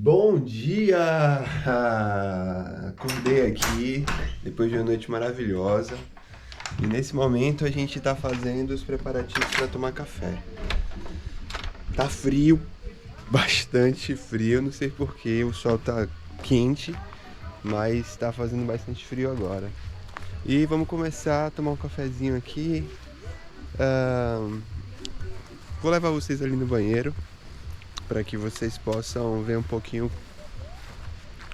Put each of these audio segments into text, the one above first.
Bom dia! Acordei aqui depois de uma noite maravilhosa e nesse momento a gente tá fazendo os preparativos para tomar café. Tá frio, bastante frio, não sei porquê, o sol tá quente, mas tá fazendo bastante frio agora. E vamos começar a tomar um cafezinho aqui. Vou levar vocês ali no banheiro para que vocês possam ver um pouquinho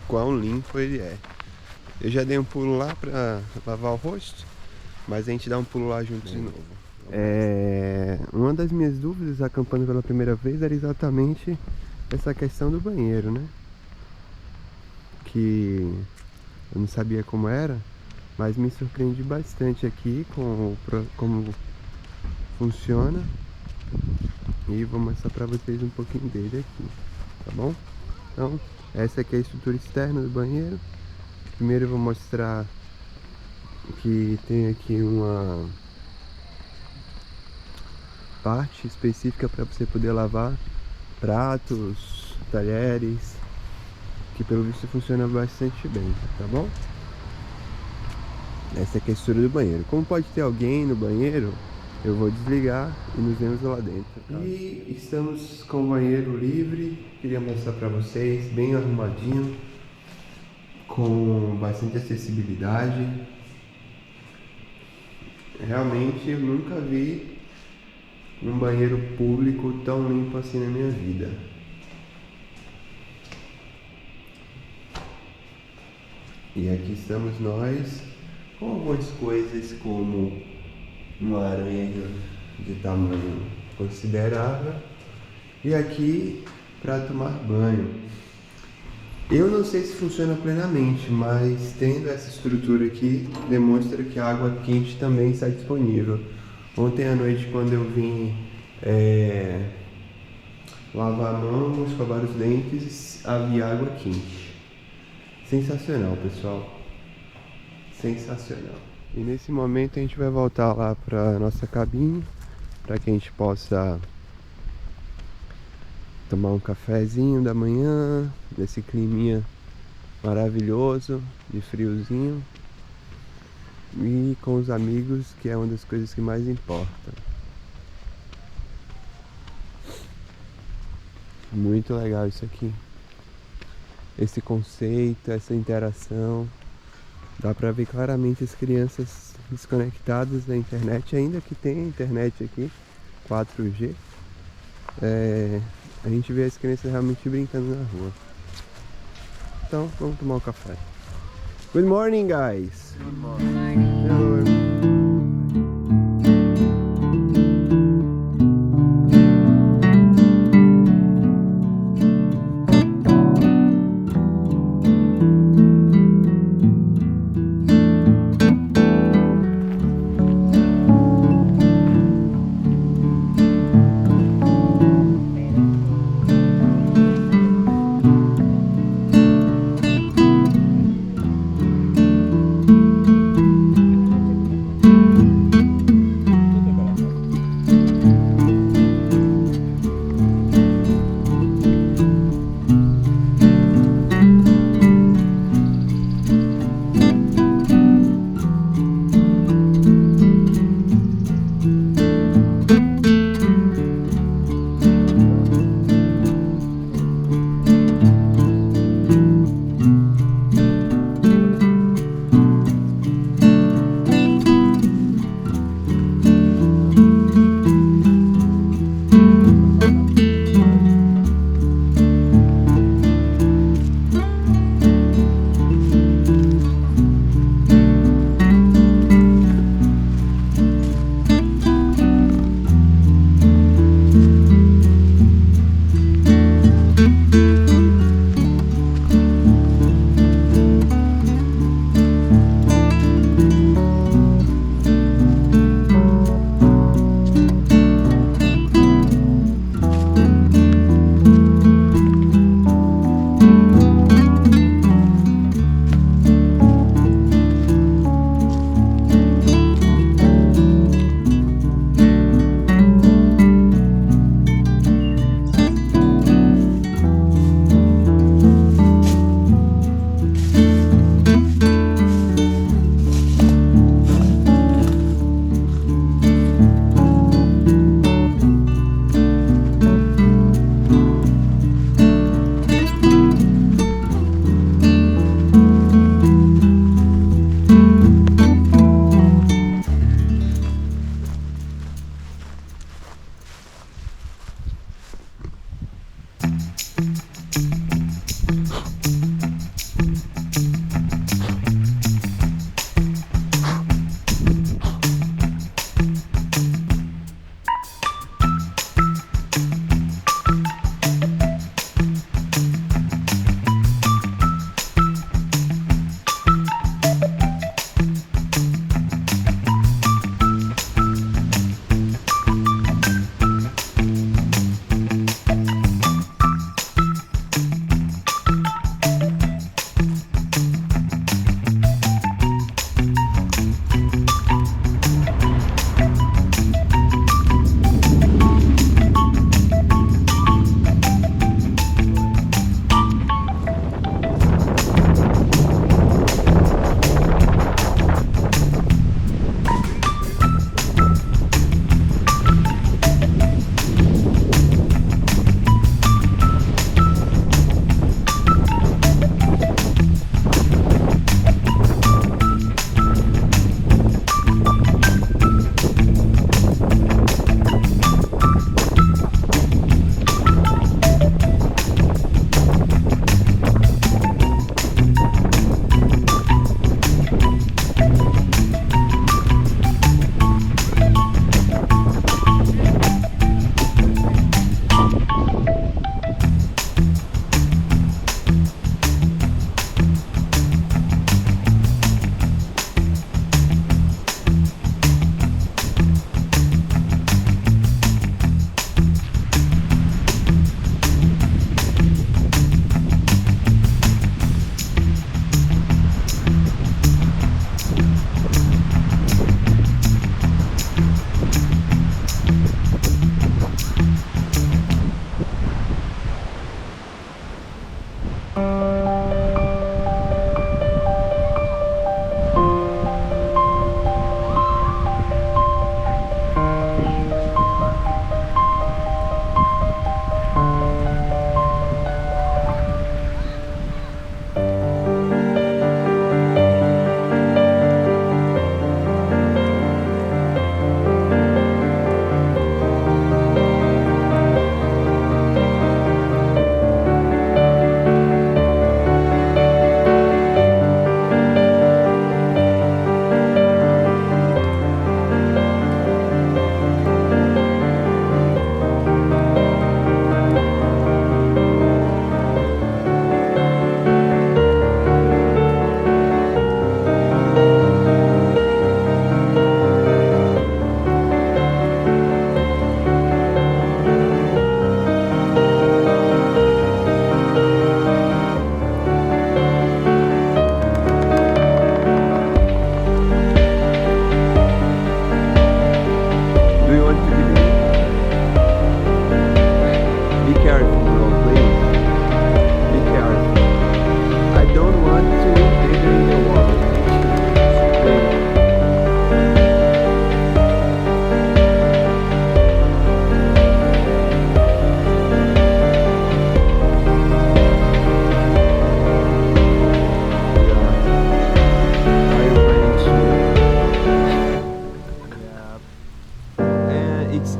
quão limpo ele é. Eu já dei um pulo lá para lavar o rosto, mas a gente dá um pulo lá junto de novo. Uma das minhas dúvidas acampando pela primeira vez era exatamente essa questão do banheiro, né? Que eu não sabia como era, mas me surpreendi bastante aqui com como funciona. E vou mostrar pra vocês um pouquinho dele aqui, tá bom? Então, essa aqui é a estrutura externa do banheiro. Primeiro eu vou mostrar que tem aqui uma parte específica para você poder lavar pratos, talheres, que pelo visto funciona bastante bem, tá bom? Essa aqui é a estrutura do banheiro. Como pode ter alguém no banheiro, eu vou desligar e nos vemos lá dentro. Tá? E estamos com o banheiro livre. Queria mostrar para vocês, bem arrumadinho, com bastante acessibilidade. Realmente eu nunca vi um banheiro público tão limpo assim na minha vida. E aqui estamos nós, com algumas coisas como uma aranha de tamanho considerável e aqui para tomar banho. Eu não sei se funciona plenamente, mas tendo essa estrutura aqui demonstra que a água quente também está disponível. Ontem à noite, quando eu vim lavar a mão, escovar os dentes, havia água quente. Sensacional, pessoal, sensacional. E nesse momento a gente vai voltar lá para nossa cabine, para que a gente possa tomar um cafezinho da manhã, nesse climinha maravilhoso, de friozinho, e com os amigos, que é uma das coisas que mais importa. Muito legal isso aqui, esse conceito, essa interação. Dá pra ver claramente as crianças desconectadas da internet, ainda que tenha internet aqui, 4G. A gente vê as crianças realmente brincando na rua. Então, vamos tomar um café. Good morning, guys! Good morning. Hello.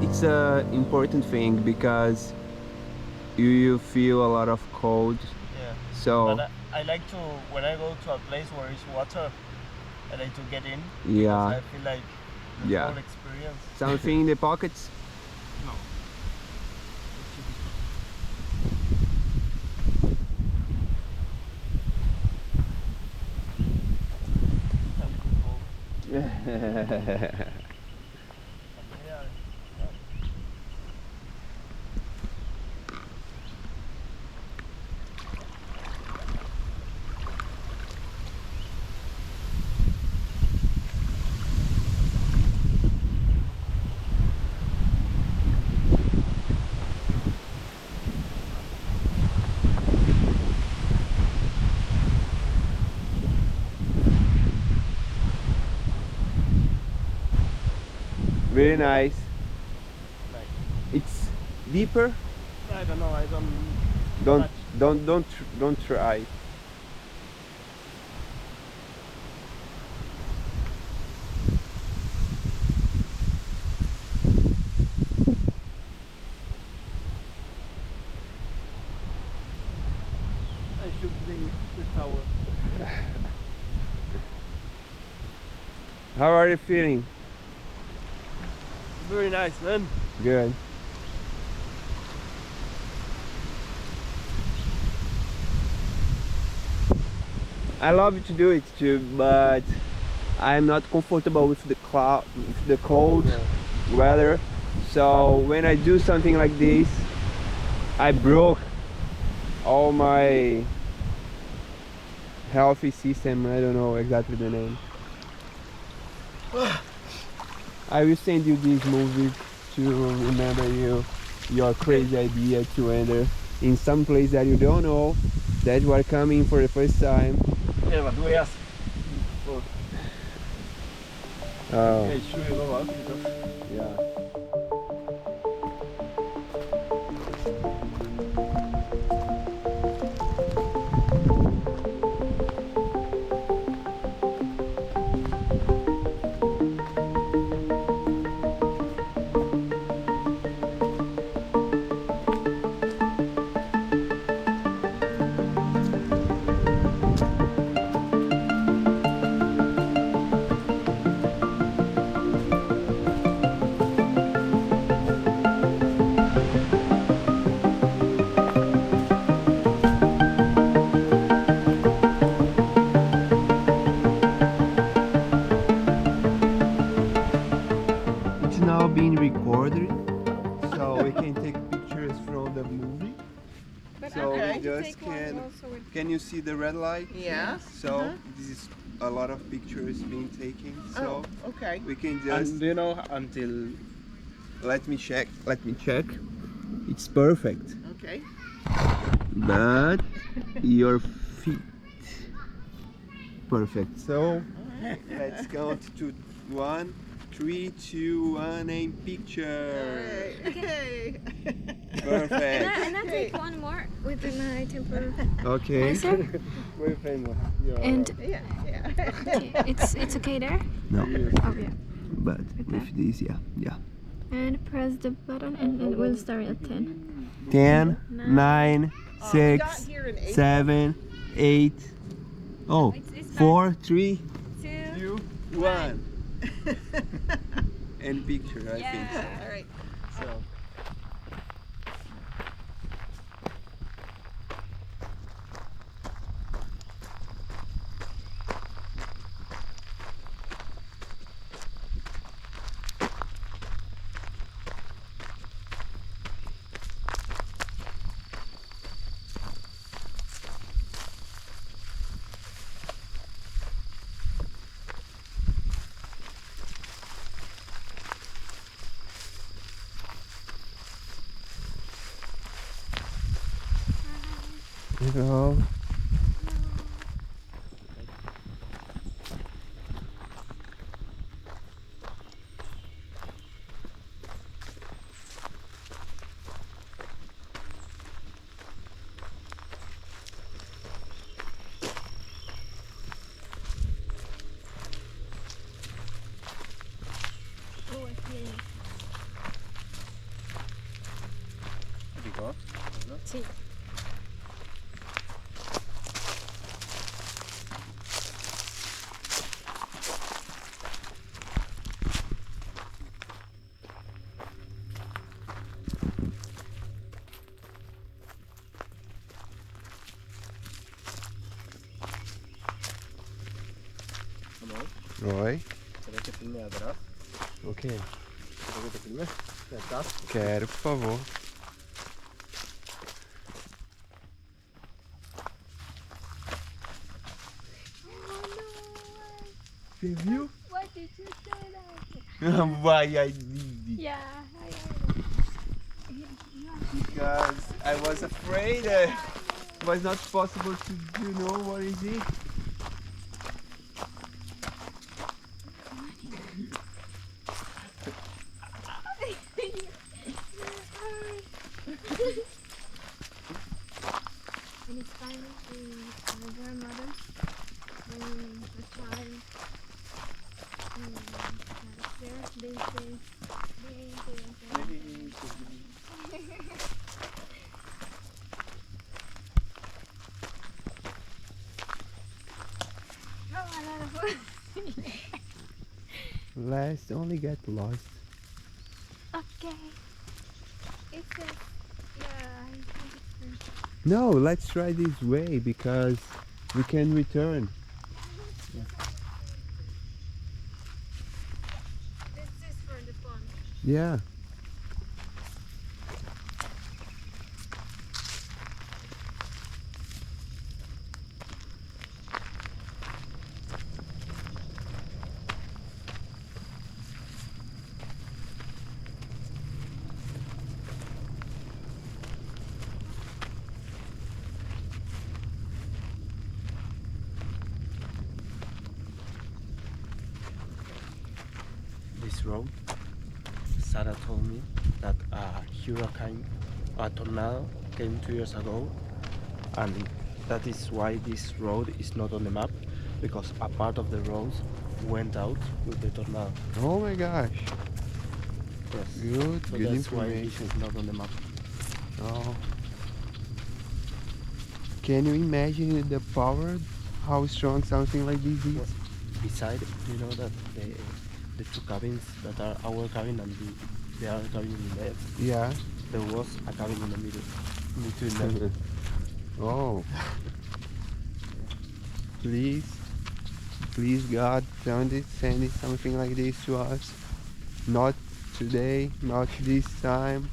It's a important thing because you feel a lot of cold. Yeah. So but I like to, when I go to a place where it's water, I like to get in. Yeah. I feel like the whole experience. Something in the pockets? No. Very nice. It's deeper. I don't know. I don't. Don't try. I should bring the towel. How are you feeling? Very nice, man. Good. I love to do it too, but I'm not comfortable with the cold weather. So when I do something like this, I broke all my healthy system. I don't know exactly the name. I will send you this movie to remember your crazy idea to enter in some place that you don't know, that you are coming for the first time. Yeah, but we ask. Oh. Okay, should we go out? Because Yeah. Now being recorded, so we can take pictures from the movie. But So okay. we just can you see the red light? Yeah. So this is a lot of pictures being taken. So okay. we can and just do you know until let me check. It's perfect. Okay. but your feet. Perfect. So let's count to 1, 3, 2, 1, and picture. Okay. Perfect. And I take one more with my temperature. Okay. Very famous. And Yeah. okay, it's okay there? No, Oh yeah. but with this, yeah. And press the button and it will start at 10. 10, 9, We got 6, here in 8. 7, 8. Oh, It's 4, 3, 2. 2, 1. And picture, I think. All right. So. Hello. Sí. Oi. ¿Querés que filme de atrás? Ok. ¿Querés que te filme de atrás? Quero, por favor. Você viu? Why did you say that? Why I did it? Yeah. Because I was afraid it was not possible to know what is it. And it's funny my grandmother when a child there they say Let's only get lost. okay. It's a yeah. I think it's No, let's try this way because we can return. this is for the fun. Yeah. This road, Sarah told me that a hurricane, a tornado came 2 years ago, and that is why this road is not on the map, because a part of the road went out with the tornado. Oh my gosh. Yes. Good, So good that's why this information. is not on the map. Oh. Can you imagine the power? How strong something like this is? Well, beside, you know that the two cabins that are our cabin and the other cabin in the left, Yeah. there was a cabin in the middle, between them. Oh. Please God, send it something like this to us. Not today, not this time.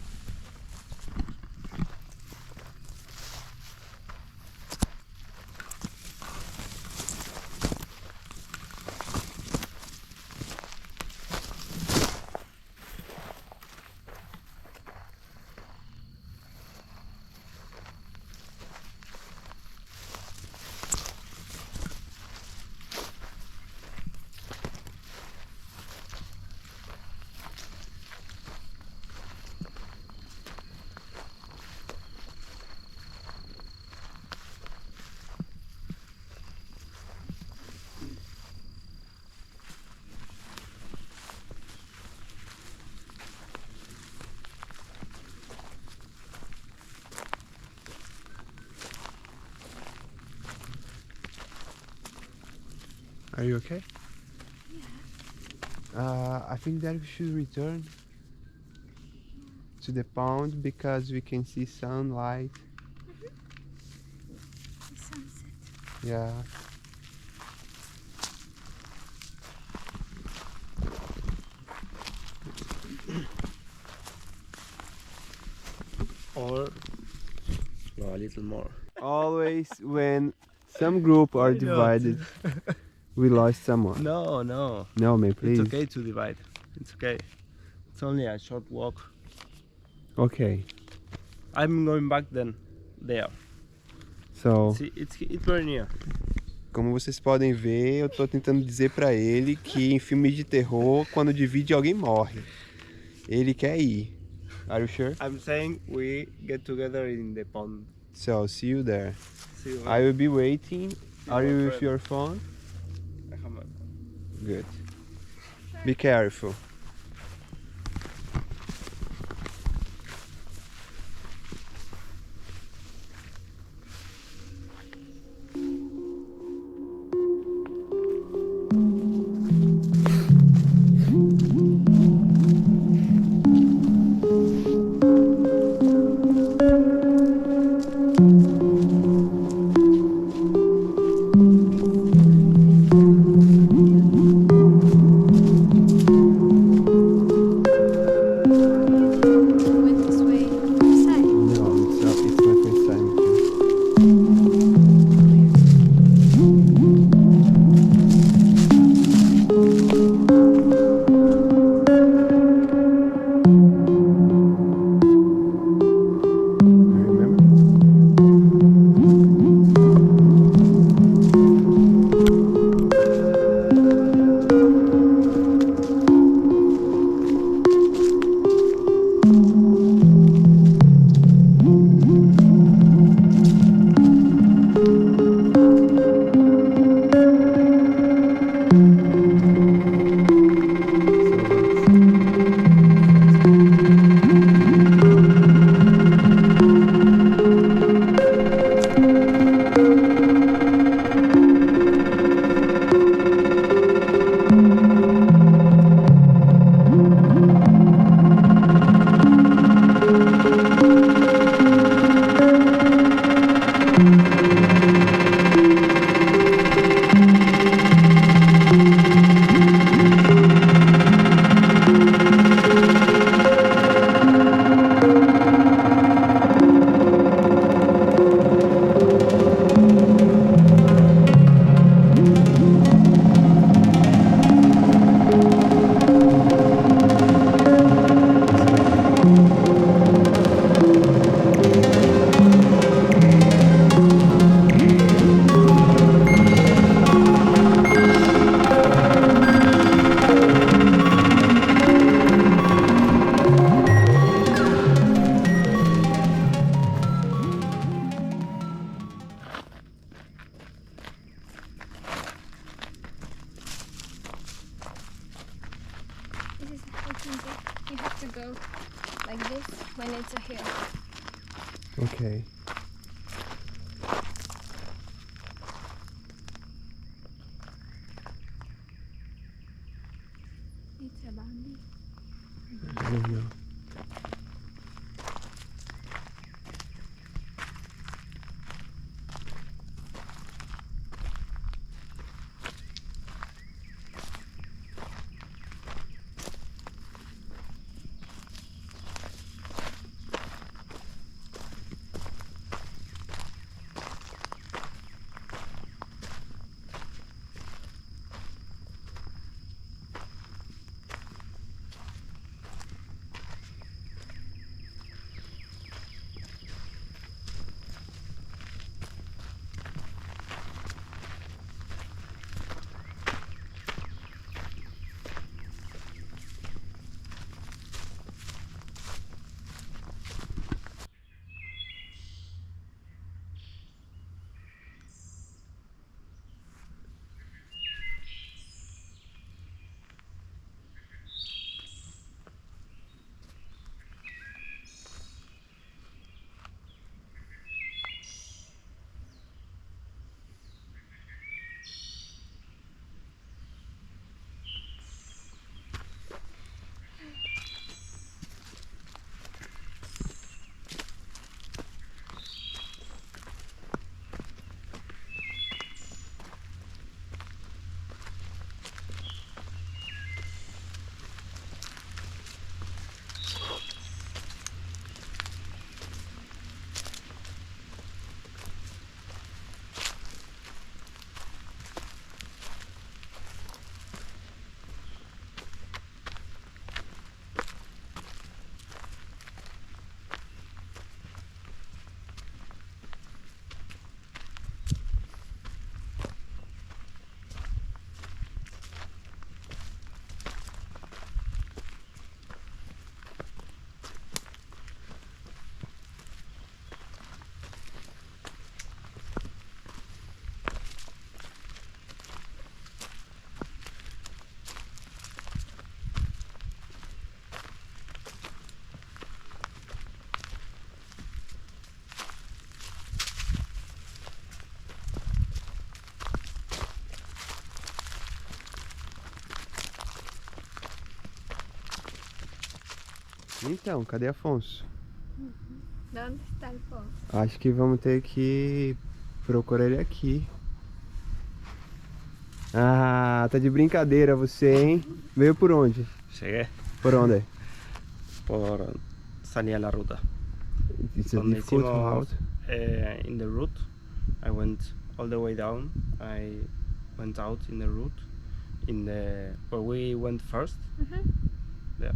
Are you okay? Yeah. I think that we should return to the pond because we can see sunlight. The sunset. Yeah. Or no, a little more. Always when some group are Why not? divided, we lost someone. No, no. No, man, please. It's okay to divide. It's okay. It's only a short walk. Okay. I'm going back then. There. So, See, it's very near. como vocês podem ver, eu tô tentando dizer pra ele que em filmes de terror, quando divide, alguém morre. Ele quer ir. Are you sure? I'm saying we get together in the pond. So, see you there. See you. I will be waiting. Are my you with friend. your phone? I have my phone. Good. Be careful. Went this way. This side. No, it's my first time here. Remember? This is I think you have to go like this when it's a hill. Okay. It's a boundary. I don't know. Então, cadê Afonso? ¿Dónde está Alfonso? Acho que vamos ter que procurar ele aqui. Ah, tá de brincadeira você, hein? Veio por onde? Llegué Por onde? por salir a la ruta. It's a Donde difficult hicimos route. in the route, I went all the way down. I went out in the route, in the where we went first. There,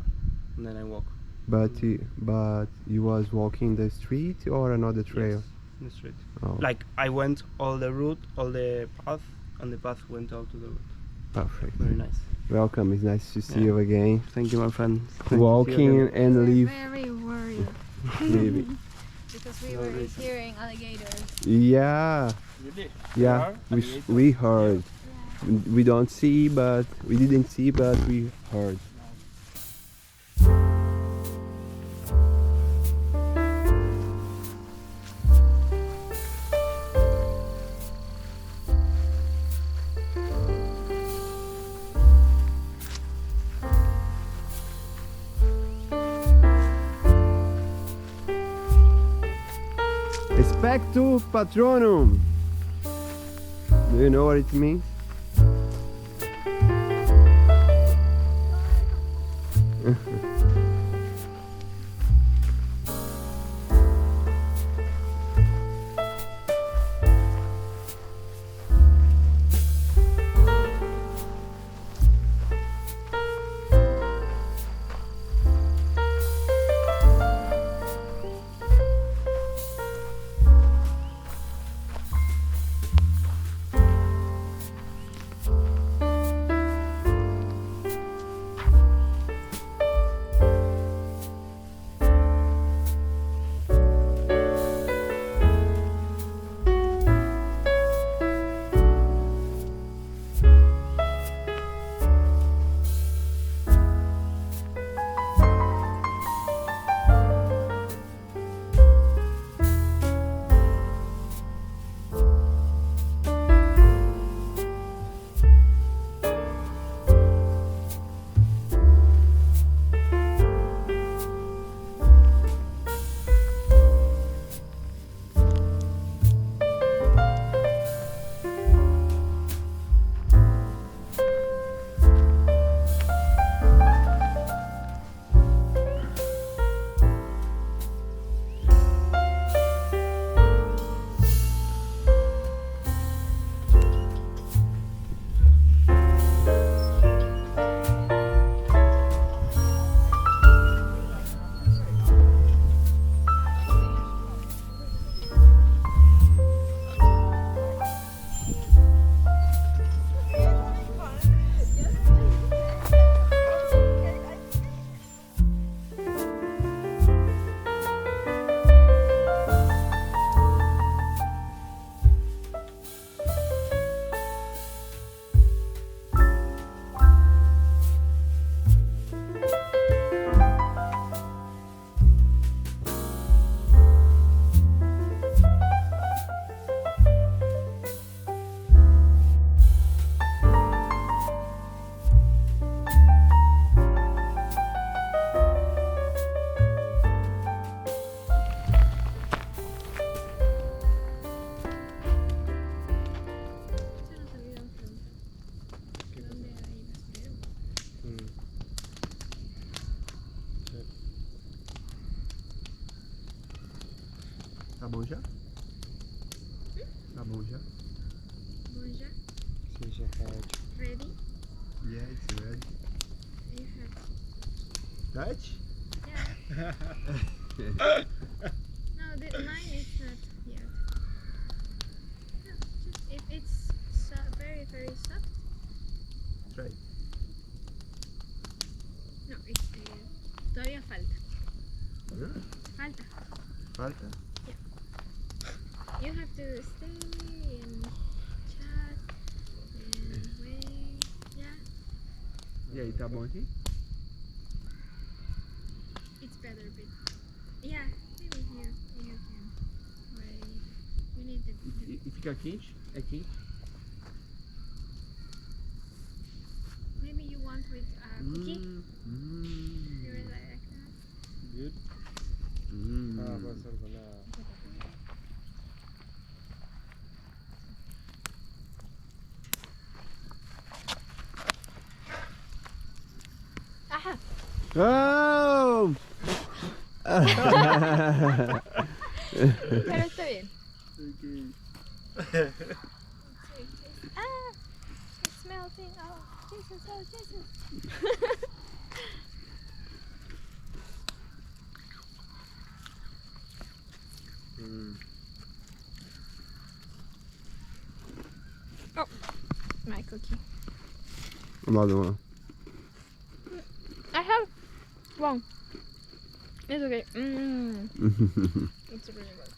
and then I walk. But you was walking the street or another trail? Yes, in the street. Oh, Like I went all the route, all the path, and the path went out to the route. perfect. Very nice. Welcome. It's nice to see Yeah. you again. Thank you, my friend. Thank you. Walking and We leave. were very worried Maybe. because we were hearing alligators. Yeah, Really? yeah. We heard. We don't see, but we didn't see, but we heard. Expecto Patronum. Do you know what it means? Tá bom já? Tá bom já? Bonjour. Seja ready. Ready? Yeah, it's ready. You have. Touch? Yeah. No, mine is not yet. No, just if it's very, very soft. Try. No, it's todavía falta. Yeah. Falta. Falta? You have to stay and chat and wait. Yeah, E aí, tá bom aqui? it's better, but yeah, maybe here you can wait. We need the. E fica quente? É quente? Maybe you want with cookie. You really like that? good. Pues alguna... Ajá. Oh! Pero está bien. Ah, it's melting. Oh, Jesus, oh, Jesus. Oh, my cookie. Another one. I have one. It's okay. It's really good.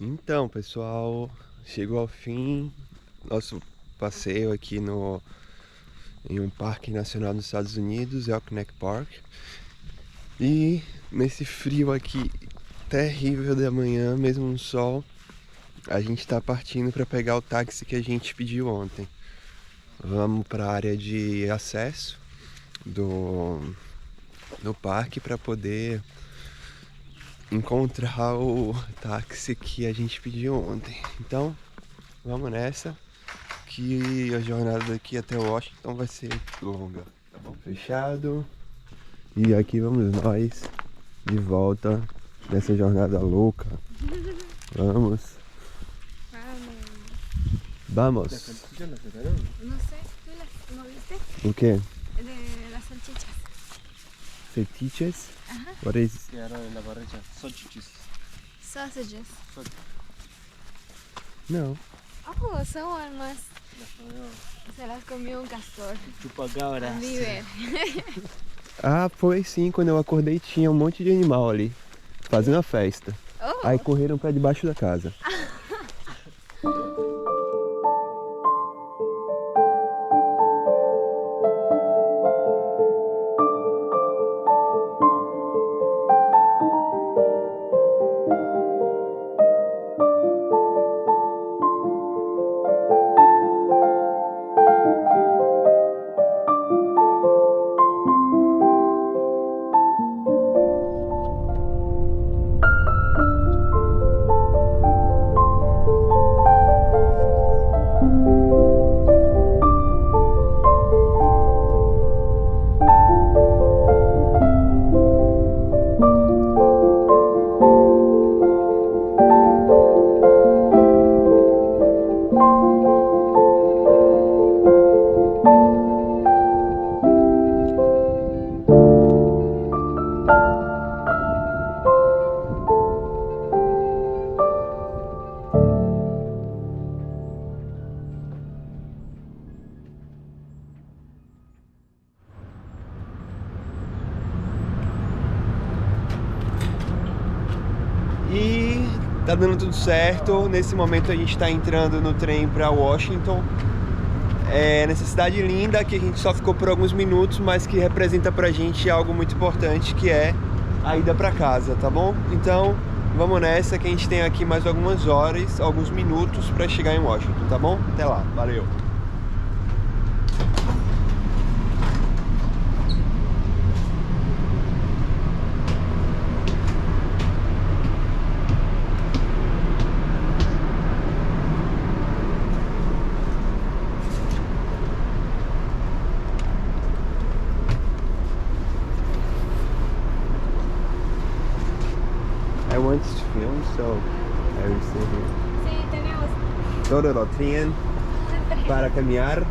Então, pessoal, chegou ao fim nosso passeio aqui em um parque nacional dos Estados Unidos, Elk Neck Park. E nesse frio aqui terrível da manhã, mesmo no sol, a gente tá partindo para pegar o táxi que a gente pediu ontem. Vamos para a área de acesso do parque para poder encontrar o táxi que a gente pediu ontem. Então, vamos nessa, que a jornada daqui até Washington vai ser longa. Tá bom? Fechado. E aqui vamos nós, de volta nessa jornada louca. Vamos. Vamos. ¿Las salchichas las sacaron? No sé, ¿tú las no viste? O quê? De las salchichas. Fetiches? Ajá. What is... Quedaron en la parrilla. Salchichas. Sausages. Não. Oh, son almas. Las comió. Se las comió un castor. Chupacabras. Viver. Ah, foi sim, quando eu acordei tinha um monte de animal ali, fazendo a festa. Oh. Aí correram pra debaixo da casa. E tá dando tudo certo. Nesse momento a gente tá entrando no trem pra Washington. Nessa cidade linda que a gente só ficou por alguns minutos, mas que representa pra gente algo muito importante, que é a ida pra casa, tá bom? Então vamos nessa, que a gente tem aqui mais algumas horas, alguns minutos pra chegar em Washington, tá bom? Até lá, valeu! I want to film, so I will stay here. Sí, tenemos Todo lo tienen para caminhar.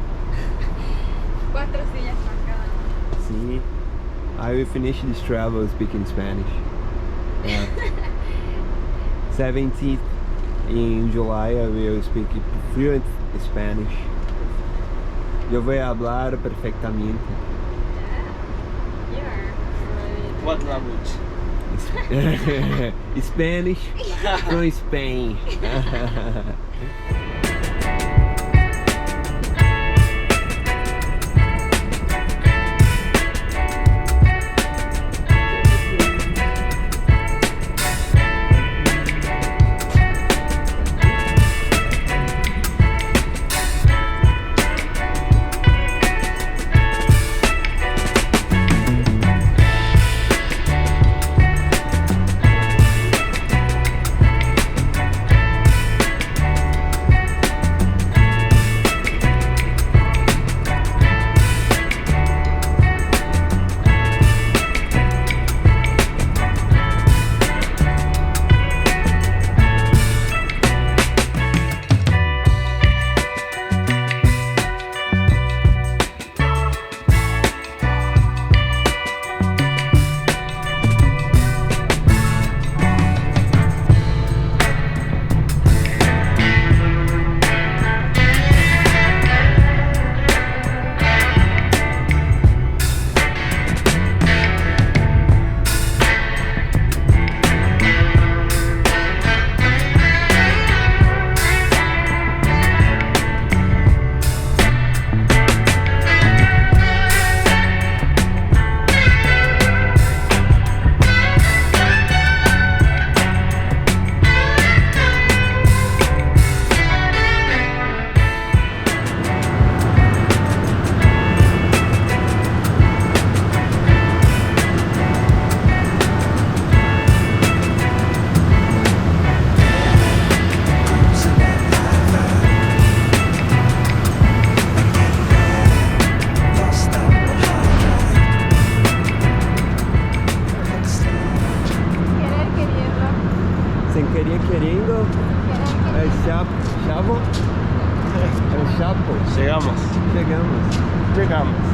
4 sillas para cada uno. Sí. I will finish this travel speaking Spanish. 17th in July I will speak fluent Spanish. Yo voy a hablar perfectamente. You're What language? Spanish from Spain. El Chapo. Chegamos. Chegamos.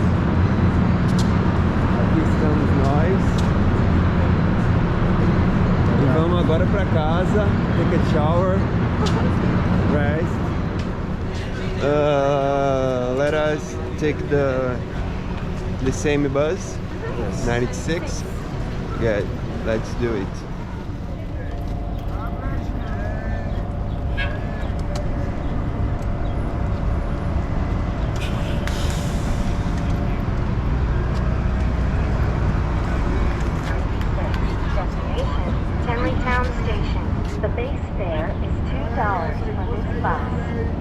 Aqui estamos nós. E vamos agora pra casa. Take a shower. Rest. Let us take the same bus. Yes. 96. Good. Let's do it. Town Station. The base fare is $2.25.